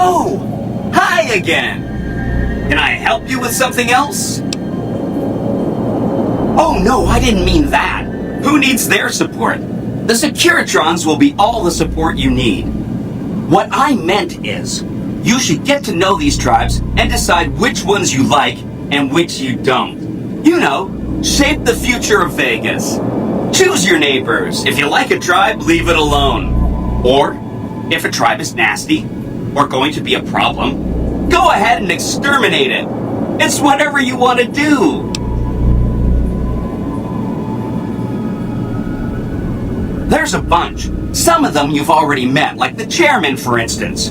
Oh! Hi again! Can I help you with something else? Oh no, I didn't mean that. Who needs their support? The Securitrons will be all the support you need. What I meant is, you should get to know these tribes and decide which ones you like and which you don't. You know, shape the future of Vegas. Choose your neighbors. If you like a tribe, leave it alone. Or, if a tribe is nasty, or going to be a problem, go ahead and exterminate it. It's whatever you want to do. There's a bunch. Some of them you've already met, like the chairman, for instance.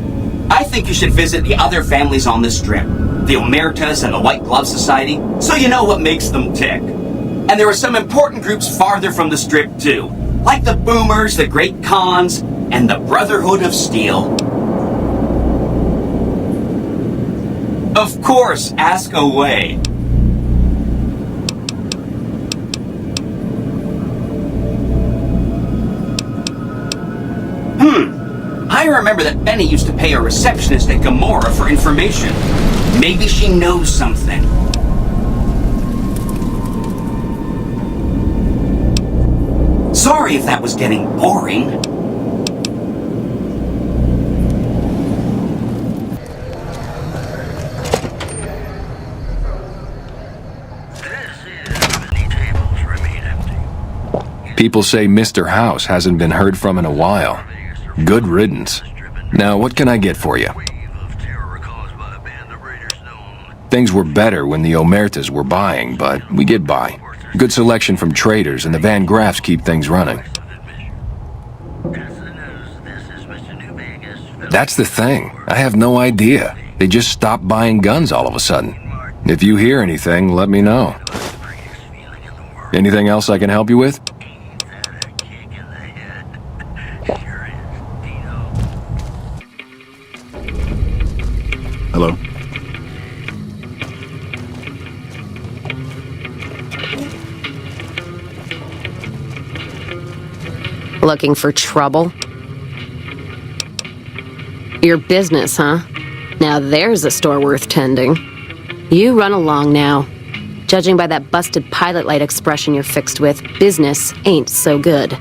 I think you should visit the other families on this strip, the Omertas and the White Glove Society, so you know what makes them tick. And there are some important groups farther from the strip, too, like the Boomers, the Great Khans, and the Brotherhood of Steel. Of course, ask away. I remember that Benny used to pay a receptionist at Gamora for information. Maybe she knows something. Sorry if that was getting boring. People say Mr. House hasn't been heard from in a while. Good riddance. Now, what can I get for you? Things were better when the Omertas were buying, but we get by. Good selection from traders, and the Van Graffs keep things running. That's the thing. I have no idea. They just stopped buying guns all of a sudden. If you hear anything, let me know. Anything else I can help you with? Hello? Looking for trouble? Your business, huh? Now there's a store worth tending. You run along now. Judging by that busted pilot light expression you're fixed with, business ain't so good.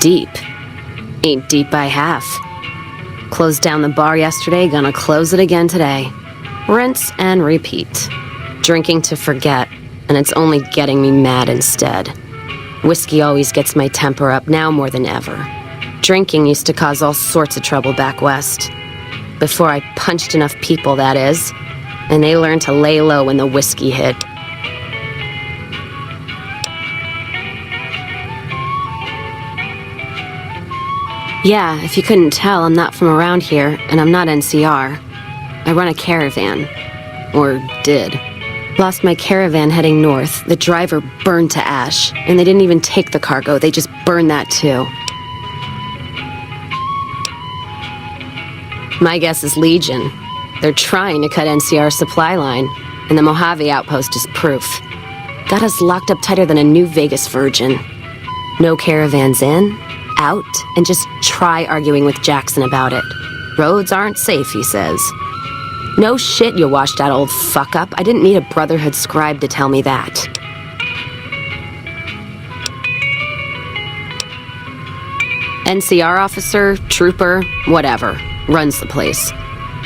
Deep. Ain't deep by half. Closed down the bar yesterday, gonna close it again today. Rinse and repeat. Drinking to forget, and it's only getting me mad instead. Whiskey always gets my temper up, now more than ever. Drinking used to cause all sorts of trouble back west. Before I punched enough people, that is. And they learned to lay low when the whiskey hit. Yeah, if you couldn't tell, I'm not from around here, and I'm not NCR. I run a caravan. Or did. Lost my caravan heading north. The driver burned to ash, and they didn't even take the cargo, they just burned that too. My guess is Legion. They're trying to cut NCR's supply line, and the Mojave outpost is proof. Got us locked up tighter than a New Vegas virgin. No caravans in, out, and just try arguing with Jackson about it. Roads aren't safe, he says. No shit, you washed out old fuck-up. I didn't need a Brotherhood scribe to tell me that. NCR officer, trooper, whatever, runs the place.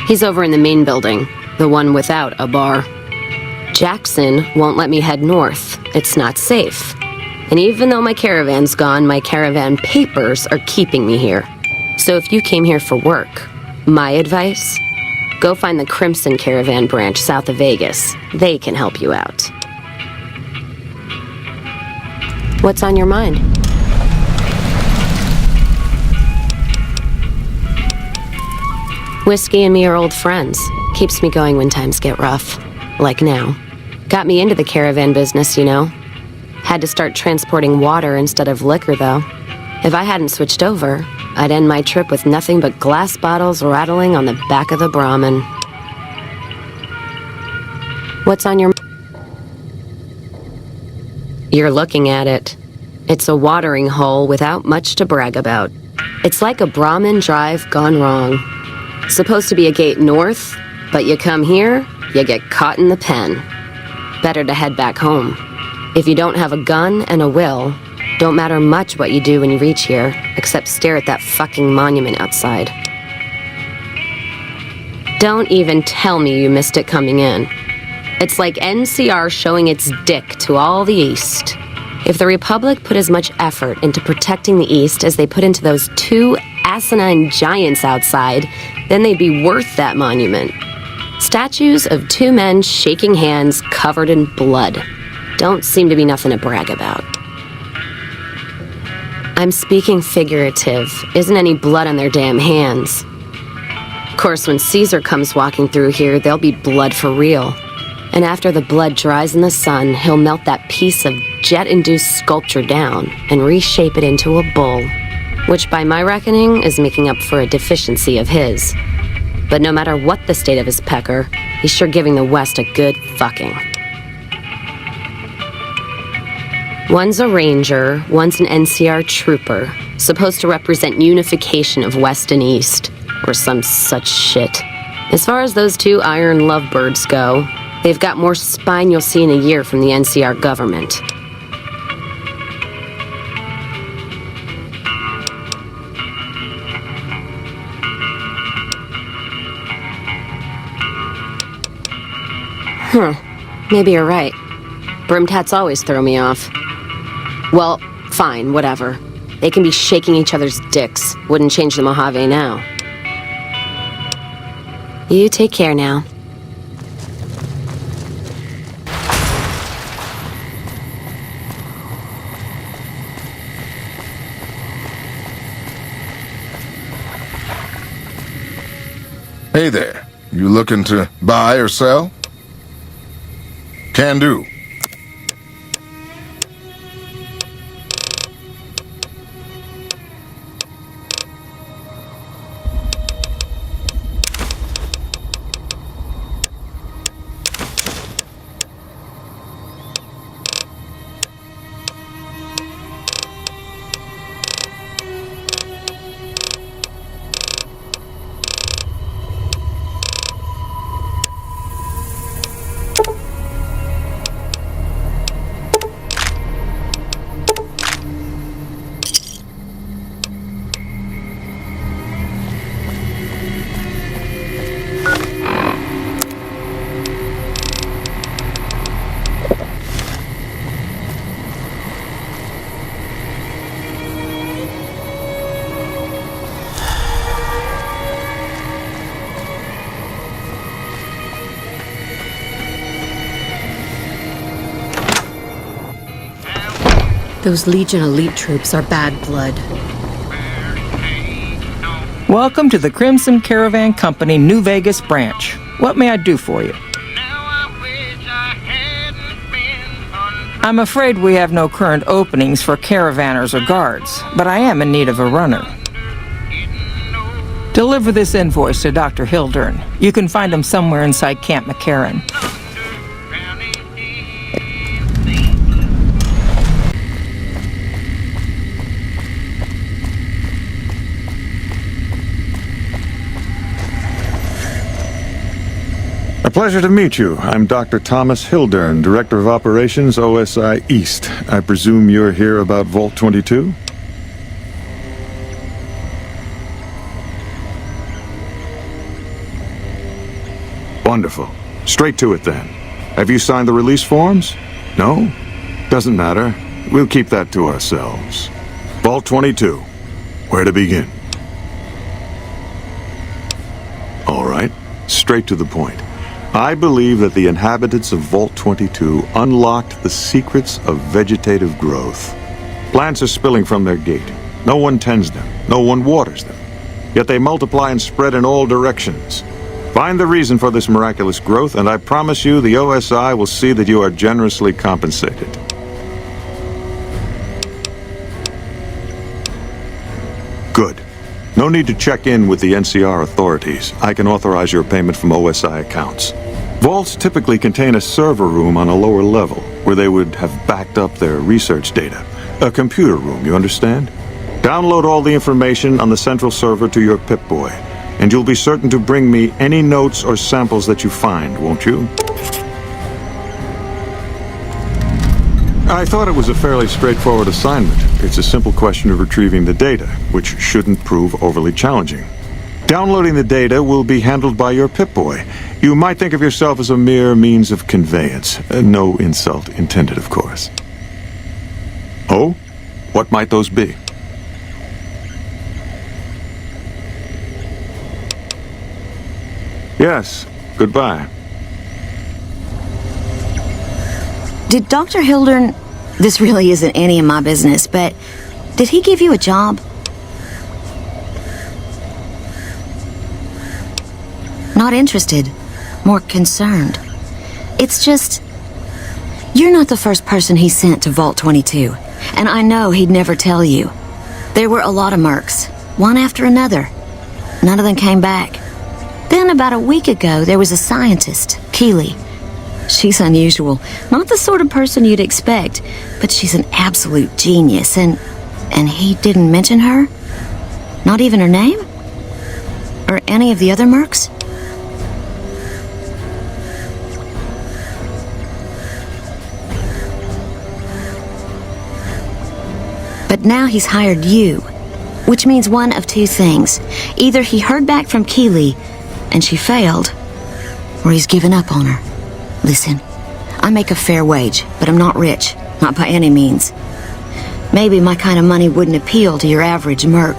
He's over in the main building, the one without a bar. Jackson won't let me head north. It's not safe. And even though my caravan's gone, my caravan papers are keeping me here. So if you came here for work, my advice, go find the Crimson Caravan branch south of Vegas. They can help you out. What's on your mind? Whiskey and me are old friends. Keeps me going when times get rough. Like now. Got me into the caravan business, you know. Had to start transporting water instead of liquor, though. If I hadn't switched over, I'd end my trip with nothing but glass bottles rattling on the back of the Brahmin. What's on your... You're looking at it. It's a watering hole without much to brag about. It's like a Brahmin drive gone wrong. Supposed to be a gate north, but you come here, you get caught in the pen. Better to head back home. If you don't have a gun and a will, don't matter much what you do when you reach here, except stare at that fucking monument outside. Don't even tell me you missed it coming in. It's like NCR showing its dick to all the East. If the Republic put as much effort into protecting the East as they put into those two asinine giants outside, then they'd be worth that monument. Statues of two men shaking hands covered in blood. Don't seem to be nothing to brag about. I'm speaking figurative. Isn't any blood on their damn hands. Of course, when Caesar comes walking through here, there'll be blood for real. And after the blood dries in the sun, he'll melt that piece of jet-induced sculpture down and reshape it into a bull, which by my reckoning is making up for a deficiency of his. But no matter what the state of his pecker, he's sure giving the West a good fucking. One's a ranger, one's an NCR trooper, supposed to represent unification of West and East, or some such shit. As far as those two iron lovebirds go, they've got more spine you'll see in a year from the NCR government. Maybe you're right. Brimmed hats always throw me off. Well, fine, whatever. They can be shaking each other's dicks. Wouldn't change the Mojave now. You take care now. Hey there. You looking to buy or sell? Can do. Those Legion elite troops are bad blood. Welcome to the Crimson Caravan Company New Vegas branch. What may I do for you? I'm afraid we have no current openings for caravanners or guards, but I am in need of a runner. Deliver this invoice to Dr. Hildern. You can find him somewhere inside Camp McCarran. A pleasure to meet you. I'm Dr. Thomas Hildern, Director of Operations, OSI East. I presume you're here about Vault 22? Wonderful. Straight to it then. Have you signed the release forms? No? Doesn't matter. We'll keep that to ourselves. Vault 22. Where to begin? All right. Straight to the point. I believe that the inhabitants of Vault 22 unlocked the secrets of vegetative growth. Plants are spilling from their gate. No one tends them. No one waters them. Yet they multiply and spread in all directions. Find the reason for this miraculous growth, and I promise you the OSI will see that you are generously compensated. Good. No need to check in with the NCR authorities. I can authorize your payment from OSI accounts. Vaults typically contain a server room on a lower level, where they would have backed up their research data. A computer room, you understand? Download all the information on the central server to your Pip-Boy, and you'll be certain to bring me any notes or samples that you find, won't you? I thought it was a fairly straightforward assignment. It's a simple question of retrieving the data, which shouldn't prove overly challenging. Downloading the data will be handled by your Pip-Boy. You might think of yourself as a mere means of conveyance. No insult intended, of course. Oh? What might those be? Yes. Goodbye. Did Dr. Hildern... This really isn't any of my business, but... Did he give you a job? Not interested. More concerned. It's just... You're not the first person he sent to Vault 22. And I know he'd never tell you. There were a lot of mercs. One after another. None of them came back. Then about a week ago, there was a scientist, Keeley. She's unusual. Not the sort of person you'd expect, but she's an absolute genius, and he didn't mention her? Not even her name? Or any of the other mercs? But now he's hired you, which means one of two things. Either he heard back from Keeley, and she failed, or he's given up on her. Listen, I make a fair wage, but I'm not rich. Not by any means. Maybe my kind of money wouldn't appeal to your average merc,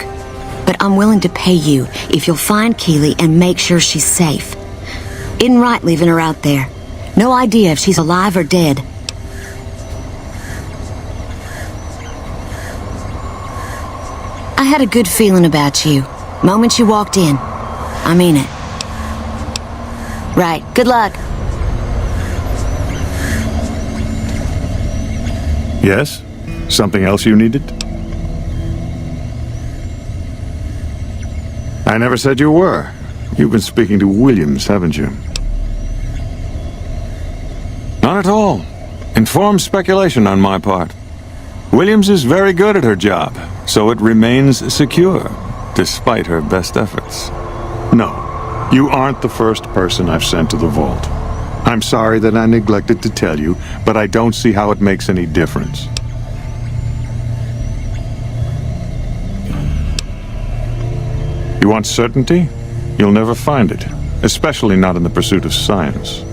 but I'm willing to pay you if you'll find Keeley and make sure she's safe. Isn't right leaving her out there. No idea if she's alive or dead. I had a good feeling about you. Moment you walked in. I mean it. Right. Good luck. Yes? Something else you needed? I never said you were. You've been speaking to Williams, haven't you? Not at all. Informed speculation on my part. Williams is very good at her job, so it remains secure, despite her best efforts. No, you aren't the first person I've sent to the vault. I'm sorry that I neglected to tell you, but I don't see how it makes any difference. You want certainty? You'll never find it, especially not in the pursuit of science.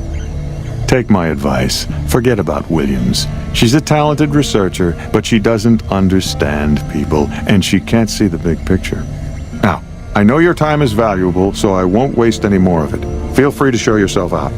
Take my advice. Forget about Williams. She's a talented researcher, but she doesn't understand people, and she can't see the big picture. Now, I know your time is valuable, so I won't waste any more of it. Feel free to show yourself out.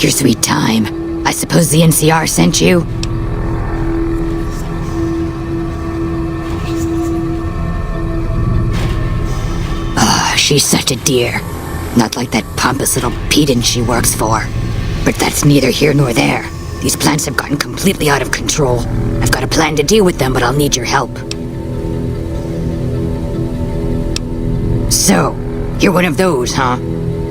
your sweet time. I suppose the NCR sent you? She's such a dear. Not like that pompous little pedant she works for. But that's neither here nor there. These plants have gotten completely out of control. I've got a plan to deal with them, but I'll need your help. So, you're one of those, huh?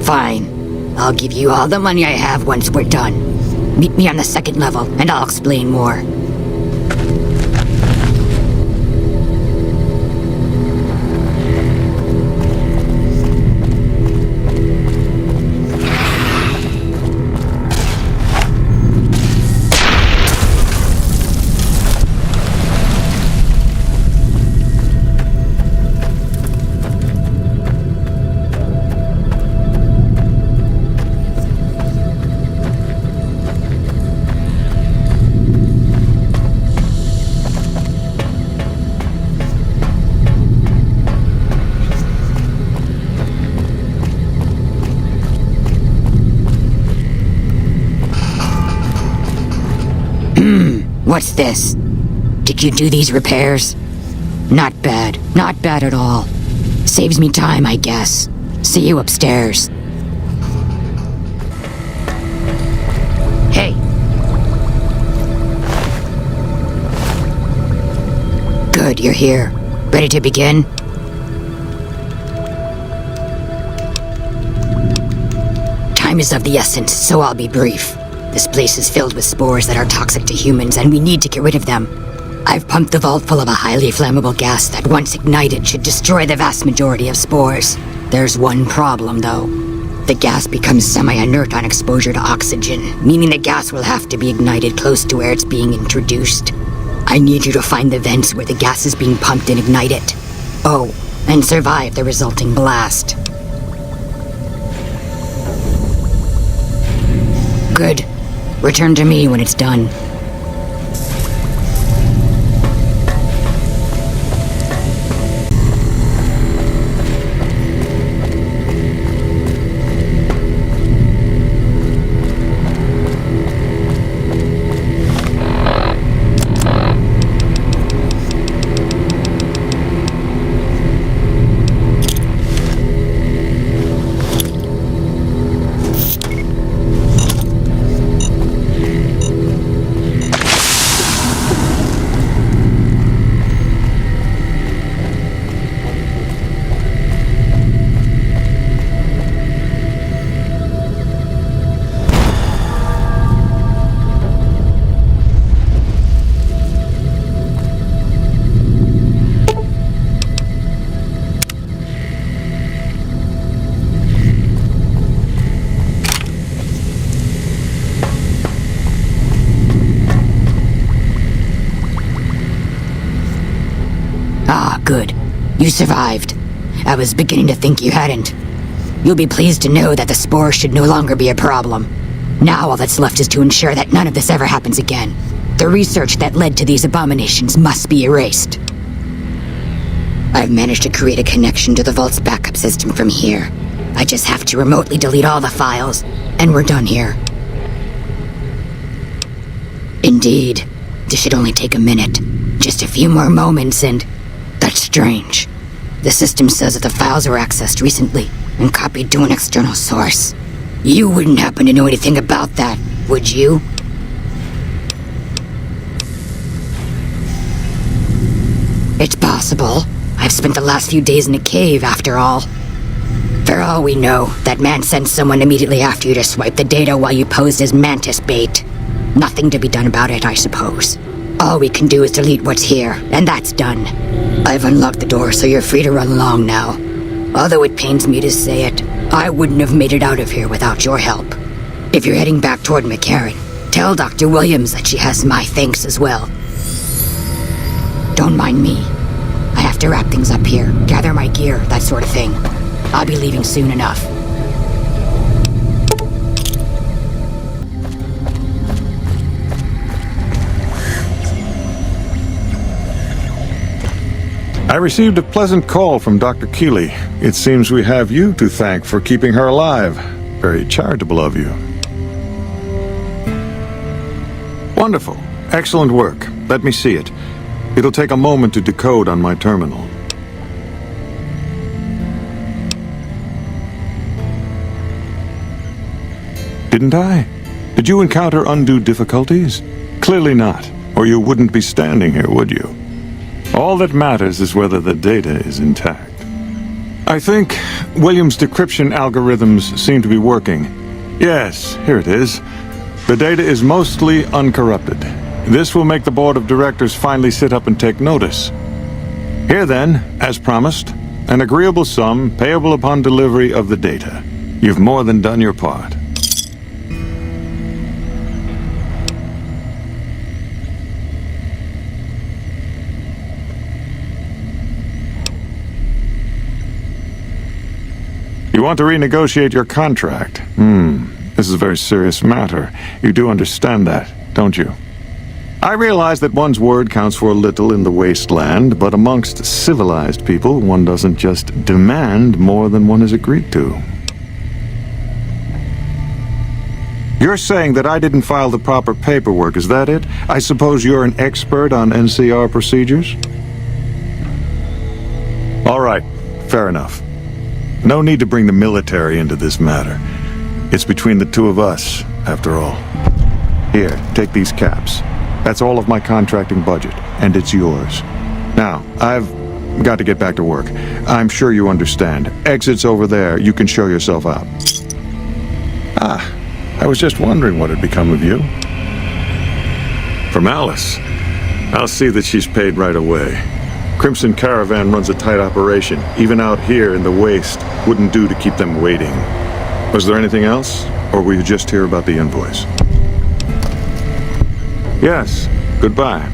Fine. I'll give you all the money I have once we're done. Meet me on the second level, and I'll explain more. What's this? Did you do these repairs? Not bad. Not bad at all. Saves me time, I guess. See you upstairs. Hey. Good, you're here. Ready to begin? Time is of the essence, so I'll be brief. This place is filled with spores that are toxic to humans, and we need to get rid of them. I've pumped the vault full of a highly flammable gas that, once ignited, should destroy the vast majority of spores. There's one problem, though. The gas becomes semi-inert on exposure to oxygen, meaning the gas will have to be ignited close to where it's being introduced. I need you to find the vents where the gas is being pumped and ignite it. Oh, and survive the resulting blast. Good. Return to me when it's done. Good. You survived. I was beginning to think you hadn't. You'll be pleased to know that the spore should no longer be a problem. Now all that's left is to ensure that none of this ever happens again. The research that led to these abominations must be erased. I've managed to create a connection to the vault's backup system from here. I just have to remotely delete all the files, and we're done here. Indeed. This should only take a minute. Just a few more moments and... That's strange. The system says that the files were accessed recently and copied to an external source. You wouldn't happen to know anything about that, would you? It's possible. I've spent the last few days in a cave, after all. For all we know, that man sent someone immediately after you to swipe the data while you posed as mantis bait. Nothing to be done about it, I suppose. All we can do is delete what's here, and that's done. I've unlocked the door, so you're free to run along now. Although it pains me to say it, I wouldn't have made it out of here without your help. If you're heading back toward McCarran, tell Dr. Williams that she has my thanks as well. Don't mind me. I have to wrap things up here, gather my gear, that sort of thing. I'll be leaving soon enough. I received a pleasant call from Dr. Keeley. It seems we have you to thank for keeping her alive. Very charitable of you. Wonderful. Excellent work. Let me see it. It'll take a moment to decode on my terminal. Didn't I? Did you encounter undue difficulties? Clearly not, or you wouldn't be standing here, would you? All that matters is whether the data is intact. I think Williams' decryption algorithms seem to be working. Yes, here it is. The data is mostly uncorrupted. This will make the board of directors finally sit up and take notice. Here then, as promised, an agreeable sum payable upon delivery of the data. You've more than done your part. You want to renegotiate your contract? This is a very serious matter. You do understand that, don't you? I realize that one's word counts for little in the wasteland, but amongst civilized people, one doesn't just demand more than one has agreed to. You're saying that I didn't file the proper paperwork, is that it? I suppose you're an expert on NCR procedures? All right, fair enough. No need to bring the military into this matter. It's between the two of us, after all. Here, take these caps. That's all of my contracting budget, and it's yours. Now, I've got to get back to work. I'm sure you understand. Exit's over there. You can show yourself out. I was just wondering what had become of you. From Alice. I'll see that she's paid right away. Crimson Caravan runs a tight operation. Even out here in the waste, wouldn't do to keep them waiting. Was there anything else? Or were you just here about the invoice? Yes. Goodbye.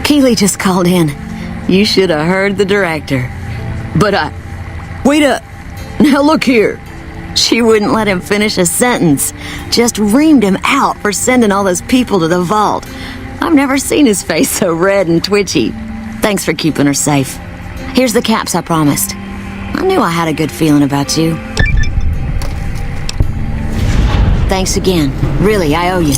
Keeley just called in. You should have heard the director. But wait up. Now look here. She wouldn't let him finish a sentence. Just reamed him out for sending all those people to the vault. I've never seen his face so red and twitchy. Thanks for keeping her safe. Here's the caps I promised. I knew I had a good feeling about you. Thanks again. Really, I owe you.